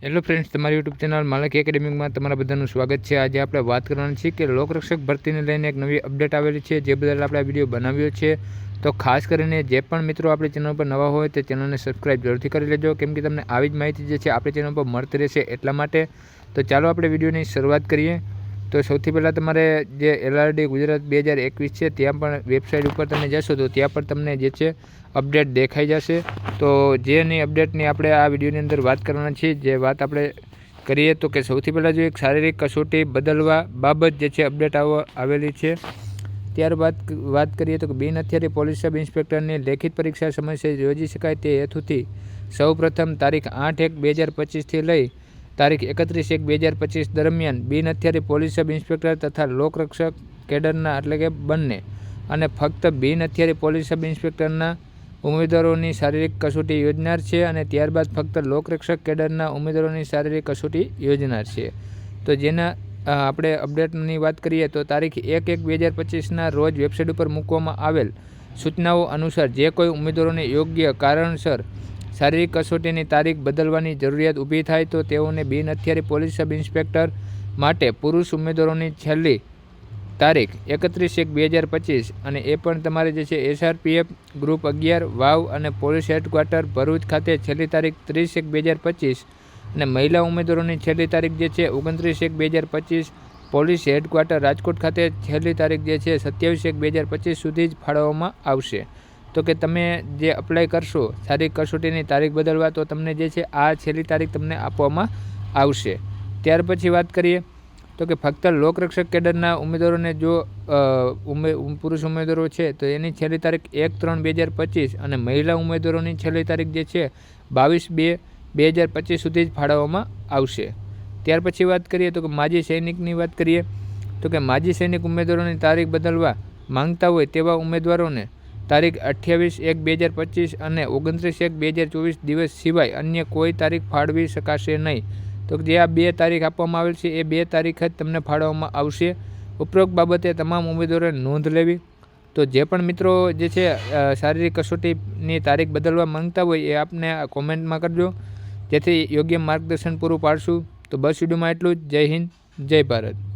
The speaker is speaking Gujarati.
હેલો ફ્રેન્ડ્સ, તમારી યુટ્યુબ ચેનલ માલક એકેડેમીમાં તમારા બધાનું સ્વાગત છે। આજે આપણે વાત કરવાની છે કે લોકરક્ષક ભરતીને લઈને એક નવી અપડેટ આવેલી છે, જે બદલ આપણે આ વિડીયો બનાવ્યો છે। તો ખાસ કરીને જે પણ મિત્રો આપણી ચેનલ પર નવા હોય તે ચેનલને સબસ્ક્રાઈબ જરૂરથી કરી લેજો, કેમ કે તમને આવી જ માહિતી જે છે આપણી ચેનલ પર મળતી રહેશે એટલા માટે। તો ચાલો આપણે વિડીયોની શરૂઆત કરીએ। તો સૌથી પહેલાં તમારે જે LRD ગુજરાત 2021 છે ત્યાં પણ વેબસાઇટ ઉપર તમે જશો તો ત્યાં પણ તમને જે છે અપડેટ દેખાઈ જશે। તો જેની અપડેટની આપણે આ વિડીયોની અંદર વાત કરવાના છીએ। જે વાત આપણે કરીએ તો કે સૌથી પહેલાં જો એક શારીરિક કસોટી બદલવા બાબત જે છે અપડેટ આવેલી છે। ત્યારબાદ વાત કરીએ તો કે બિન હથિયારી પોલીસ સબ ઇન્સ્પેક્ટરની લેખિત પરીક્ષા સમયસર યોજી શકાય તે હેતુથી સૌપ્રથમ તારીખ 8/1/2025થી લઈ તારીખ 31/1/2025 દરમિયાન બિન હથિયારી પોલીસ સબ ઇન્સ્પેક્ટર તથા લોકરક્ષક કેડરના એટલે કે બંને અને ફક્ત બિન હથિયારી પોલીસ સબ ઇન્સ્પેક્ટરના ઉમેદવારોની શારીરિક કસોટી યોજનાર છે અને ત્યારબાદ ફક્ત લોકરક્ષક કેડરના ઉમેદવારોની શારીરિક કસોટી યોજનાર છે। તો જેના આપણે અપડેટની વાત કરીએ તો તારીખ 1/1/2025ના રોજ વેબસાઇટ ઉપર મૂકવામાં આવેલ સૂચનાઓ અનુસાર જે કોઈ ઉમેદવારોને યોગ્ય કારણસર શારીરિક કસોટીની તારીખ બદલવાની જરૂરિયાત ઊભી થાય તો તેઓને બિન હથિયારી પોલીસ સબ ઇન્સ્પેક્ટર માટે પુરુષ ઉમેદવારોની છેલ્લી તારીખ 31/1/2025 અને એ પણ તમારે જે છે SRPF ગ્રુપ 11 વાવ અને પોલીસ હેડક્વાર્ટર ભરૂચ ખાતે છેલ્લી તારીખ 30/1/2025 અને મહિલા ઉમેદવારોની છેલ્લી તારીખ જે છે 29/1/2025 પોલીસ હેડક્વાર્ટર રાજકોટ ખાતે છેલ્લી તારીખ જે છે 27/1/2025 સુધી જ ફાળવવામાં આવશે। તો કે તમે જે અપ્લાય કરશો શારીરિક કસોટીની તારીખ બદલવા તો તમને જે છે આ છેલ્લી તારીખ તમને આપવામાં આવશે। ત્યાર પછી વાત કરીએ તો કે ફક્ત લોકરક્ષક કેડરના ઉમેદવારોને જો પુરુષ ઉમેદવારો છે તો એની છેલ્લી તારીખ 1/3/2025 અને મહિલા ઉમેદવારોની છેલ્લી તારીખ જે છે 22/2/2025 સુધી જ ફાળવવામાં આવશે। ત્યાર પછી વાત કરીએ તો કે માજી સૈનિકની વાત કરીએ તો કે માજી સૈનિક ઉમેદવારોની તારીખ બદલવા માંગતા હોય તેવા ઉમેદવારોને તારીખ 28/1/2025 અને 29/1/2024 દિવસ સિવાય અન્ય કોઈ તારીખ ફાળવી શકાશે નહીં। તો જે આ બે તારીખ આપવામાં આવેલ છે એ બે તારીખ જ તમને ફાળવવામાં આવશે। ઉપરોક્ત બાબતે તમામ ઉમેદવારોએ નોંધ લેવી। તો જે પણ મિત્રો જે છે શારીરિક કસોટીની તારીખ બદલવા માંગતા હોય એ આપને કોમેન્ટમાં કરજો, જેથી યોગ્ય માર્ગદર્શન પૂરું પાડશું। તો બસ વિડીયોમાં એટલું જ। જય હિન્દ, જય ભારત।